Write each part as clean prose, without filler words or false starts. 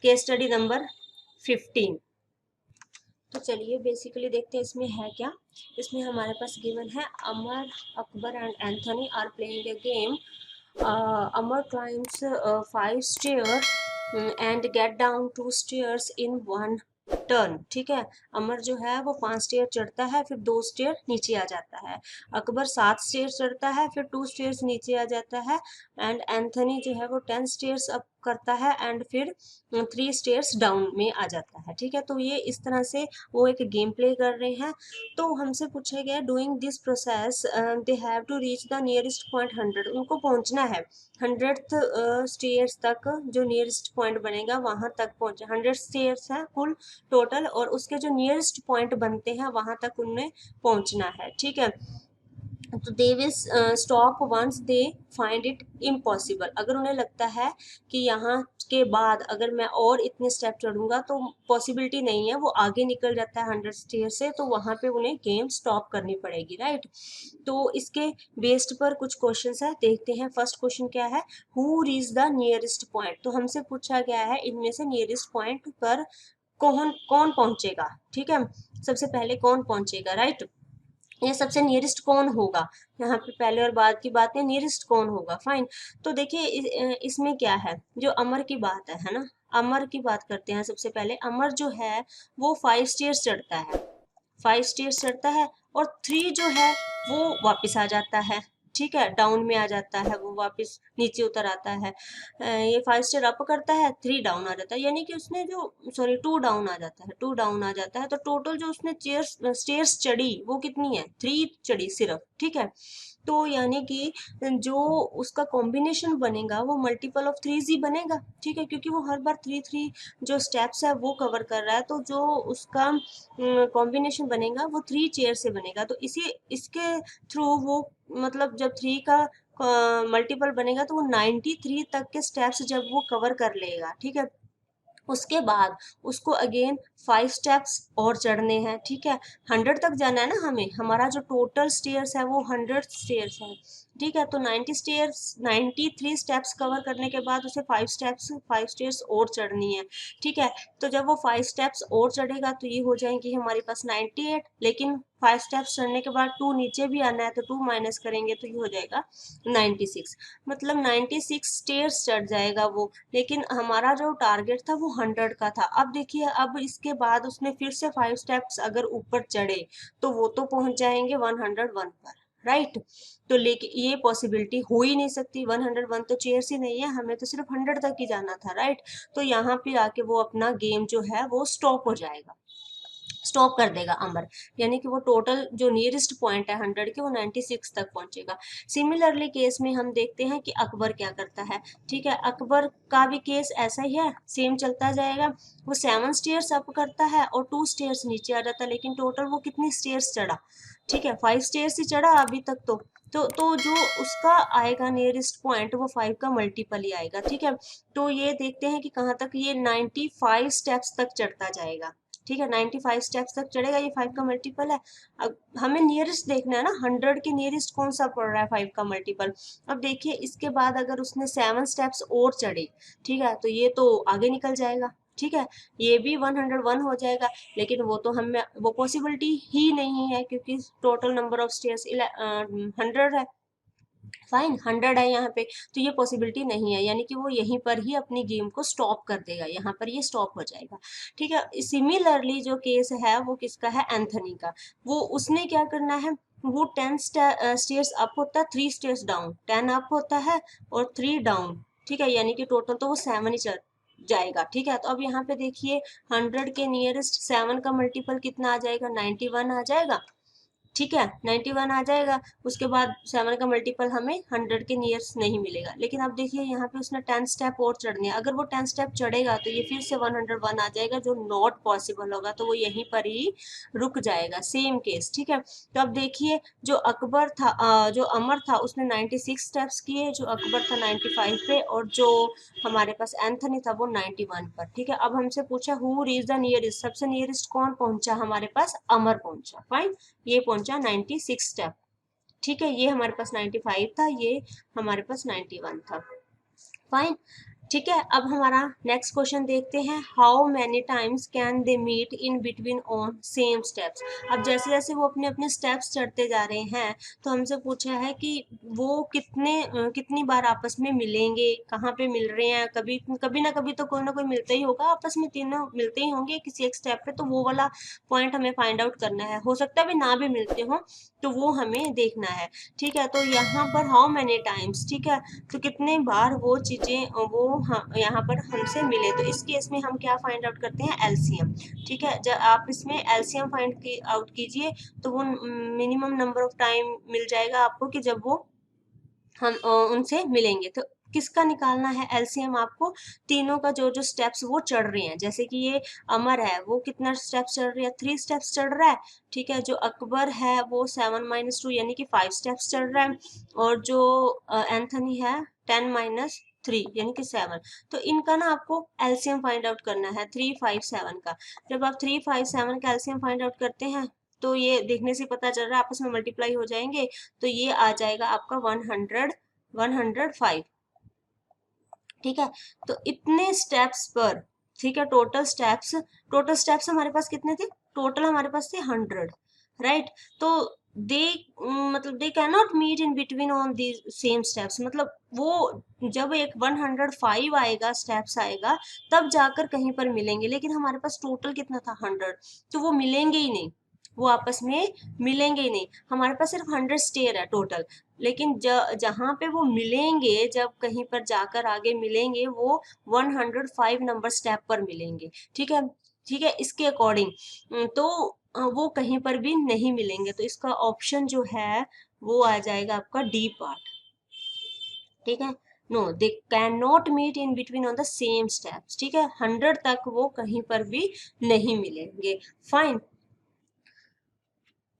Case study number 15। तो चलिए basically देखते हैं इसमें है क्या। इसमें हमारे पास गिवन है Amar, Akbar and Anthony are playing a game. Amar climbs 5 stair and get down 2 stairs in 1 turn. ठीक है, अमर जो है वो 5 स्टेयर चढ़ता है, फिर 2 स्टेयर नीचे आ जाता है। अकबर 7 स्टेयर चढ़ता है, फिर 2 स्टेयर्स नीचे आ जाता है। एंड एंथनी जो है वो 10 स्टेयर्स अप करता है एंड फिर 3 स्टेयर्स डाउन में आ जाता है। ठीक है, तो ये इस तरह से वो एक गेम प्ले कर रहे हैं। तो हमसे पूछा गया doing this process they have to reach the nearest point 100। उनको पहुंचना है 100th स्टेयर्स तक, जो नियरेस्ट पॉइंट बनेगा वहां तक पहुंचे। 100 स्टेयर्स है कुल टोटल, और उसके जो नियरेस्ट पॉइंट बनते हैं वहां तक उन्हें पहुंचना है। ठीक है, तो they will stop once they find it impossible. अगर उन्हें लगता है कि यहाँ के बाद अगर मैं और इतने स्टेप चढ़ूंगा तो पॉसिबिलिटी नहीं है, वो आगे निकल जाता है 100 स्टेयर से, तो वहां पे उन्हें गेम स्टॉप करनी पड़ेगी। राइट, तो इसके बेस्ड पर कुछ क्वेश्चंस है, देखते हैं। फर्स्ट क्वेश्चन क्या है, हु रीज द नियरेस्ट पॉइंट। तो हमसे पूछा गया है इनमें से नियरेस्ट पॉइंट पर कौन कौन पहुंचेगा। ठीक है, सबसे पहले कौन पहुंचेगा। राइट, ये सबसे नियरेस्ट कौन होगा, यहाँ पे पहले और बाद की बात है, नियरेस्ट कौन होगा। फाइन, तो देखिए इसमें क्या है, जो अमर की बात है ना, अमर की बात करते हैं। सबसे पहले अमर जो है वो 5 स्टेयर्स चढ़ता है, 5 स्टेयर्स चढ़ता है, और 3 जो है वो वापस आ जाता है। ठीक है, डाउन में आ जाता है, वो वापस नीचे उतर आता है। ये 5 स्टेयर अप करता है, 3 डाउन आ जाता है, यानी कि उसने जो, सॉरी 2 डाउन आ जाता है, 2 डाउन आ जाता है। तो टोटल जो उसने स्टेयर्स चढ़ी वो कितनी है, 3 चढ़ी सिर्फ। ठीक है, तो यानी कि जो उसका कॉम्बिनेशन बनेगा वो मल्टीपल ऑफ 3 ही बनेगा। ठीक है, क्योंकि वो हर बार 3 जो स्टेप्स है वो कवर कर रहा है, तो जो उसका कॉम्बिनेशन बनेगा वो 3 चेयर से बनेगा। तो इसी इसके थ्रू वो, मतलब जब 3 का मल्टीपल बनेगा तो वो 93 तक के स्टेप्स जब वो कवर कर लेगा। ठीक है, उसके बाद उसको अगेन 5 स्टेप्स और चढ़ने हैं। ठीक है, 100 तक जाना है ना हमें, हमारा जो टोटल स्टेयर्स है वो 100 स्टेयर्स है। ठीक है, तो 90 स्टेयर्स, 93 स्टेप्स कवर करने के बाद उसे 5 स्टेयर्स और चढ़नी है। ठीक है, तो जब वो 5 स्टेप्स और चढ़ेगा तो ये हो जाएंगी हमारे पास 98, लेकिन 5 स्टेप्स चढ़ने के बाद 2 नीचे भी आना है, तो 2 माइनस करेंगे तो ये हो जाएगा 96। मतलब 96 स्टेयर्स चढ़ जाएगा वो, लेकिन हमारा जो टारगेट था वो 100 का था। अब देखिए, अब इसके बाद उसने फिर से 5 स्टेप्स अगर ऊपर चढ़े तो वो तो पहुंच जाएंगे 101 पर। राइट, तो लेकिन ये पॉसिबिलिटी हो ही नहीं सकती, 101 तो चेयर्स ही नहीं है, हमें तो सिर्फ 100 तक ही जाना था। राइट, तो यहाँ पे आके वो अपना गेम जो है वो स्टॉप हो जाएगा, स्टॉप कर देगा अमर, यानी कि वो टोटल जो नियरेस्ट पॉइंट है 100 के वो 96 तक पहुंचेगा। सिमिलरली केस में हम देखते हैं कि अकबर क्या करता है। ठीक है, अकबर का भी केस ऐसा ही है, सेम चलता जाएगा। वो 7 स्टेयर्स अप करता है और 2 स्टेयर्स नीचे आ जाता है, लेकिन टोटल वो कितनी स्टेयर्स चढ़ा, ठीक है 5 स्टेयर्स ही चढ़ा अभी तक। तो जो उसका आएगा नियरेस्ट पॉइंट वो 5 का मल्टीपल ही आएगा। ठीक है, तो ये देखते हैं कि कहाँ तक ये 95 स्टेप्स तक चढ़ता जाएगा। ठीक है, 95 स्टेप्स तक चढ़ेगा, ये 5 का मल्टीपल है। अब हमें नियरेस्ट देखना है ना, 100 के नियरेस्ट कौन सा पड़ रहा है 5 का मल्टीपल। अब देखिए इसके बाद अगर उसने 7 स्टेप्स और चढ़े, ठीक है, तो ये तो आगे निकल जाएगा। ठीक है, ये भी 101 हो जाएगा, लेकिन वो तो हमें, वो पॉसिबिलिटी ही नहीं है क्योंकि टोटल नंबर ऑफ स्टेयर्स 100 है। फाइन, 100 है यहाँ पे, तो ये पॉसिबिलिटी नहीं है, यानी कि वो यहीं पर ही अपनी गेम को स्टॉप कर देगा, यहाँ पर ये स्टॉप हो जाएगा। ठीक है, सिमिलरली जो केस है वो किसका है, एंथनी का। वो उसने क्या करना है, वो 10 स्टेयर्स अप होता है, 3 स्टेयर्स डाउन, 10 अप होता है और 3 डाउन। ठीक है, यानी कि टोटल तो वो 7 ही चल जाएगा। ठीक है, तो अब यहाँ पे देखिए 100 के नियरेस्ट 7 का मल्टीपल कितना आ जाएगा, 91 आ जाएगा। ठीक है, 91 आ जाएगा। उसके बाद 7 का मल्टीपल हमें 100 के नियर्स नहीं मिलेगा, लेकिन अब देखिए यहाँ पे उसने 10 स्टेप और चढ़ने हैं। अगर वो 10 स्टेप चढ़ेगा तो ये फिर से 101 आ जाएगा, जो नॉट पॉसिबल होगा, तो वो यहीं पर ही रुक जाएगा। Same case. ठीक है, तो अब देखिए जो अकबर था, जो अमर था उसने 96 स्टेप्स किए, जो अकबर था 95 पे, और जो हमारे पास एंथनी था वो 91 पर। ठीक है, अब हमसे पूछा हु रीज द नियरेस्ट, सबसे नियरेस्ट कौन पहुंचा, हमारे पास अमर पहुंचा। फाइन, ये पहुंचा 96 स्टेप। ठीक है, ये हमारे पास 95 था, ये हमारे पास 91 था। फाइन, ठीक है, अब हमारा नेक्स्ट क्वेश्चन देखते हैं, how many times can they meet in between on same steps. अब जैसे जैसे वो अपने अपने स्टेप्स चढ़ते जा रहे हैं तो हमसे पूछा है कि वो कितनी बार आपस में मिलेंगे, कहाँ पे मिल रहे हैं, कभी कभी ना कोई मिलता ही होगा, आपस में तीनों मिलते ही होंगे किसी एक स्टेप पे, तो वो वाला पॉइंट हमें फाइंड आउट करना है। हो सकता है भी ना भी मिलते हो तो वो हमें देखना है। ठीक है, तो यहाँ पर हाउ मैनी टाइम्स, ठीक है, तो कितने बार वो चीजें वो यहाँ पर हमसे मिले, तो इस केस में हम क्या फाइंड आउट करते हैं, एलसीएम। ठीक है, जब आप इसमें एलसीएम फाइंड आउट कीजिए तो वो मिनिमम नंबर ऑफ टाइम मिल जाएगा आपको कि जब वो हम उनसे मिलेंगे। तो किसका निकालना है एलसीएम आपको, तीनों का जो जो स्टेप्स वो चढ़ रहे हैं। जैसे कि ये अमर है, वो कितना स्टेप्स चढ़ रही है, 3 स्टेप्स चढ़ रहा है। ठीक है, जो अकबर है वो 7 - 2 यानी कि 5 स्टेप्स चढ़ रहा है, और जो एंथनी है 10 - 3 यानी कि 7। तो इनका ना आपको एलसीएम फाइंड आउट करना है 3, 5, 7 का। जब आप 3, 5, 7 का एलसीएम फाइंड आउट करते हैं तो ये देखने से पता चल रहा है आपस में मल्टीप्लाई हो जाएंगे, तो ये आ जाएगा आपका 105। ठीक है, तो इतने स्टेप्स पर, ठीक है, टोटल स्टेप्स हमारे पास कितने थे, टोटल हमारे पास थे 100, राइट। तो दे मतलब they can not meet in between on the same steps, मतलब वो जब एक 105 आएगा, स्टेप्स आएगा, तब जाकर कहीं पर मिलेंगे, लेकिन हमारे पास टोटल कितना था 100, तो वो मिलेंगे ही नहीं, वो आपस में मिलेंगे ही नहीं। हमारे पास सिर्फ 100 स्टेयर है टोटल, लेकिन जहां पे वो मिलेंगे, जब कहीं पर जाकर आगे मिलेंगे, वो 105 नंबर स्टेप पर मिलेंगे। ठीक है, ठीक है, इसके अकॉर्डिंग तो वो कहीं पर भी नहीं मिलेंगे, तो इसका ऑप्शन जो है वो आ जाएगा आपका डी पार्ट। ठीक है, no they can not meet in between on the same steps. ठीक है, 100 तक वो कहीं पर भी नहीं मिलेंगे। फाइन,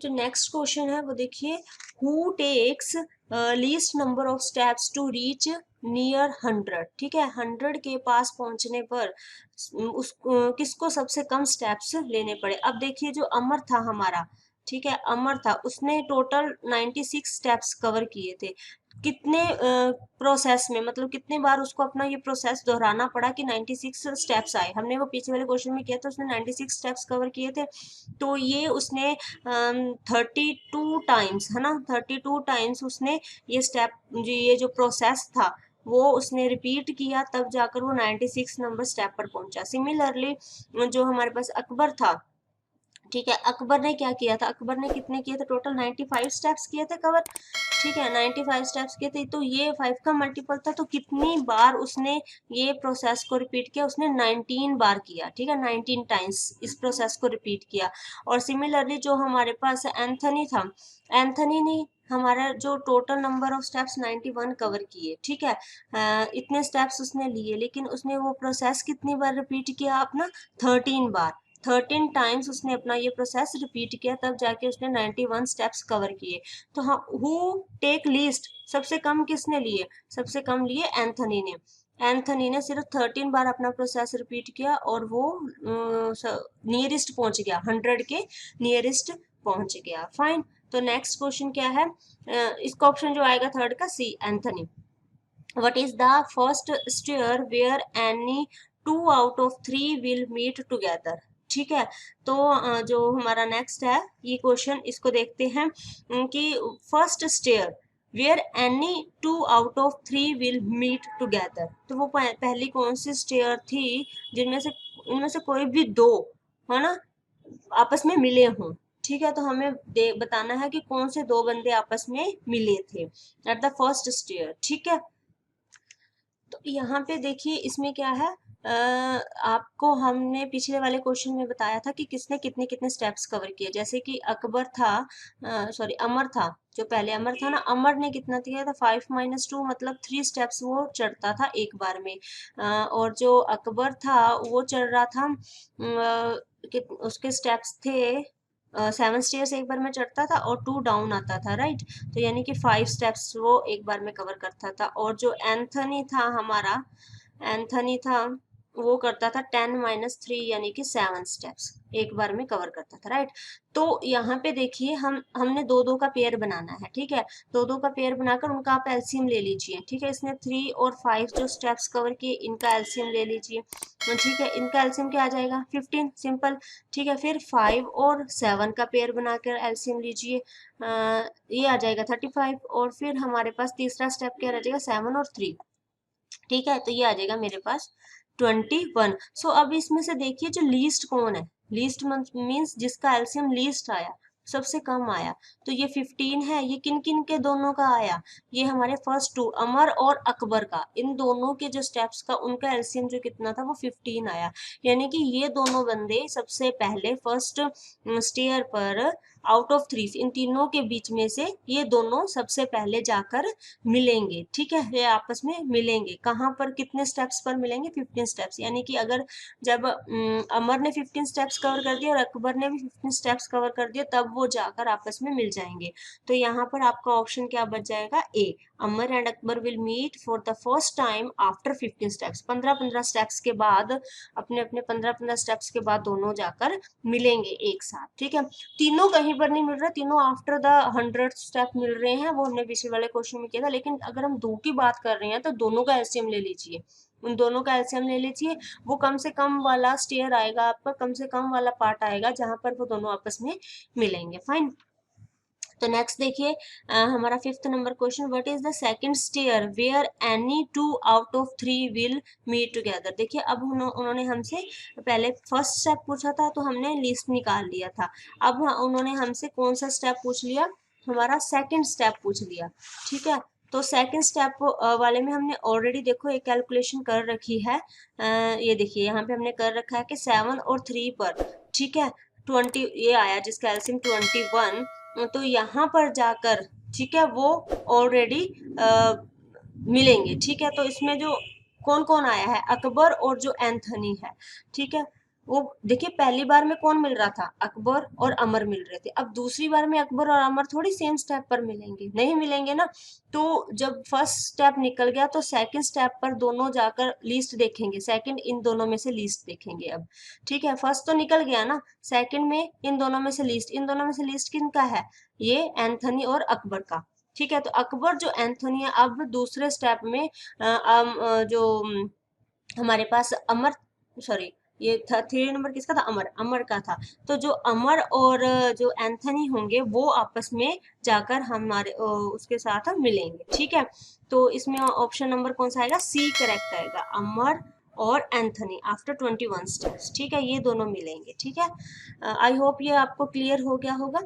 जो नेक्स्ट क्वेश्चन है वो देखिए, who takes least number of steps to reach near 100। ठीक है, 100 के पास पहुंचने पर उस किसको सबसे कम स्टेप्स लेने पड़े। अब देखिए, जो अमर था हमारा, ठीक है, अमर था, उसने टोटल 96 स्टेप्स कवर किए थे। कितने प्रोसेस में, मतलब कितने बार उसको अपना ये प्रोसेस दोहराना पड़ा कि 96 स्टेप्स आए। हमने वो पीछे वाले क्वेश्चन में किया था, उसने 96 स्टेप्स कवर किए थे, तो ये उसने 32 टाइम्स, है ना, 32 टाइम्स उसने ये स्टेप, जो ये जो प्रोसेस था वो उसने रिपीट किया, तब जाकर वो 96 नंबर स्टेप पर पहुंचा। सिमिलरली जो हमारे पास अकबर था, ठीक है, अकबर ने क्या किया था, अकबर ने कितने किए थे, टोटल 95 स्टेप्स किए थे कवर। ठीक है, 95 स्टेप्स किए थे, तो ये 5 का मल्टीपल था, तो कितनी बार उसने ये प्रोसेस को रिपीट किया, उसने 19 बार किया। ठीक है, 19 टाइम्स इस प्रोसेस को रिपीट किया। और सिमिलरली जो हमारे पास एंथनी था, एंथनी ने हमारा जो total number of steps 91 cover किए। ठीक है, इतने स्टेप्स उसने लिए, लेकिन उसने वो प्रोसेस कितनी बार रिपीट किया अपना, 13 बार, 13 टाइम्स उसने अपना ये प्रोसेस रिपीट किया, तब जाके उसने 91 स्टेप्स कवर किए। तो हाँ, हु टेक लीस्ट, सबसे कम किसने लिए, सबसे कम लिए एंथनी ने। एंथनी ने सिर्फ 13 बार अपना प्रोसेस रिपीट किया, और वो नियरेस्ट पहुंच गया, 100 के नियरेस्ट पहुंच गया। फाइन, तो नेक्स्ट क्वेश्चन क्या है, इसका ऑप्शन जो आएगा थर्ड का, सी, Anthony. What is the first stair where any 2 out of 3 will meet together? ठीक है, तो जो हमारा नेक्स्ट है ये क्वेश्चन, इसको देखते हैं कि first stair where any 2 out of 3 will meet together, तो वो पहली कौन सी स्टेयर थी जिनमें से, उनमें से कोई भी दो, है ना, आपस में मिले हों। ठीक है, तो हमें बताना है कि कौन से दो बंदे आपस में मिले थे एट द फर्स्ट स्टेयर। ठीक है, तो यहाँ पे देखिए इसमें क्या है, आपको हमने पिछले वाले क्वेश्चन में बताया था कि किसने कितने कितने स्टेप्स कवर किए। जैसे कि अकबर था, सॉरी अमर था, जो पहले अमर था ना, अमर ने कितना किया था, 5 - 2 मतलब 3 स्टेप्स वो चढ़ता था एक बार में। और जो अकबर था वो चढ़ रहा था, उसके स्टेप्स थे 7 स्टेयर्स एक बार में चढ़ता था, और 2 डाउन आता था, राइट। तो यानी कि 5 स्टेप्स वो एक बार में कवर करता था। और जो एंथनी था हमारा, एंथनी था वो करता था 10 - 3 यानी कि 7 स्टेप्स एक बार में कवर करता था, राइट। तो यहाँ पे देखिए हमने दो दो का पेयर बनाना है, ठीक है। दो दो का पेयर बनाकर उनका आप एलसीएम ले लीजिए, ठीक है। इसने 3 और 5 जो स्टेप्स कवर किए इनका एलसीएम ले लीजिए, ठीक है। इनका एलसीएम क्या आ जाएगा 15, सिंपल, ठीक है। फिर 5 और 7 का पेयर बनाकर एलसीएम लीजिए, ये आ जाएगा 35। और फिर हमारे पास तीसरा स्टेप क्या रह जाएगा 7 और 3, ठीक है। तो ये आ जाएगा मेरे पास 21। सो अब इसमें से देखिए जो लीस्ट कौन है, लीस्ट मीन्स जिसका एलसीएम लीस्ट आया, सबसे कम आया। तो ये 15 है, ये किन किन के दोनों का आया, ये हमारे फर्स्ट टू अमर और अकबर का, इन दोनों के जो स्टेप्स का उनका एलसीएम जो कितना था वो 15 आया। यानी कि ये दोनों बंदे सबसे पहले फर्स्ट स्टेयर पर आउट ऑफ 3 इन तीनों के बीच में से ये दोनों सबसे पहले जाकर मिलेंगे, ठीक है। ये आपस में मिलेंगे कहाँ पर, कितने स्टेप्स पर मिलेंगे 15 स्टेप्स। यानी कि अगर जब अमर ने 15 स्टेप्स कवर कर दिया और अकबर ने भी 15 स्टेप्स कवर कर दिया तब वो जाकर आपस में मिल जाएंगे। तो यहाँ पर आपका ऑप्शन क्या बच जाएगा, A, Amar and Akbar will meet for the first time after 15 steps. 15-15 steps के बाद, अपने अपने 15-15 स्टेप्स के बाद दोनों जाकर मिलेंगे एक साथ, ठीक है। तीनों कहीं पर नहीं मिल रहे, तीनों आफ्टर द 100 स्टेप मिल रहे हैं, वो हमने पिछले वाले क्वेश्चन में किया था। लेकिन अगर हम दो की बात कर रहे हैं तो दोनों का एलसीएम ले लीजिए, उन दोनों का एलसीएम ले लीजिए। वो कम से कम वाला स्टेयर आएगा आपका, कम से कम वाला पार्ट आएगा जहां पर वो दोनों आपस में मिलेंगे, फाइन। तो नेक्स्ट देखिए हमारा 5th number question, what is the second stair where any 2 out of 3 will meet together. देखिए अब उन्होंने हमसे पहले फर्स्ट स्टेप पूछा था तो हमने लिस्ट निकाल लिया था। अब उन्होंने हमसे कौन सा स्टेप पूछ लिया, हमारा सेकंड स्टेप पूछ लिया, ठीक है। तो सेकंड स्टेप वाले में हमने ऑलरेडी देखो एक कैलकुलेशन कर रखी है, ये देखिए यहाँ पे हमने कर रखा है कि 7 और 3 पर, ठीक है, 20 ये आया जिसका एलसीएम 21। तो यहाँ पर जाकर, ठीक है, वो ऑलरेडी मिलेंगे, ठीक है। तो इसमें जो कौन कौन आया है, अकबर और जो एंथनी है, ठीक है। वो देखिए पहली बार में कौन मिल रहा था, अकबर और अमर मिल रहे थे। अब दूसरी बार में अकबर और अमर थोड़ी सेम स्टेप पर मिलेंगे, नहीं मिलेंगे ना। तो जब फर्स्ट स्टेप निकल गया तो सेकंड स्टेप पर दोनों जाकर लिस्ट देखेंगे, सेकंड इन दोनों में से लिस्ट देखेंगे अब, ठीक है। फर्स्ट तो निकल गया ना, सेकंड में इन दोनों में से लिस्ट, इन दोनों में से लिस्ट किनका है, ये एंथनी और अकबर का, ठीक है। तो अकबर जो एंथोनी है, अब दूसरे स्टेप में जो हमारे पास अमर, सॉरी ये था 3 नंबर किसका था, अमर, अमर का था। तो जो अमर और जो एंथनी होंगे वो आपस में जाकर हमारे उसके साथ मिलेंगे, ठीक है। तो इसमें ऑप्शन नंबर कौन सा आएगा, सी करेक्ट आएगा, अमर और एंथनी आफ्टर 21 स्टेप्स, ठीक है, ये दोनों मिलेंगे, ठीक है। आई होप ये आपको क्लियर हो गया होगा।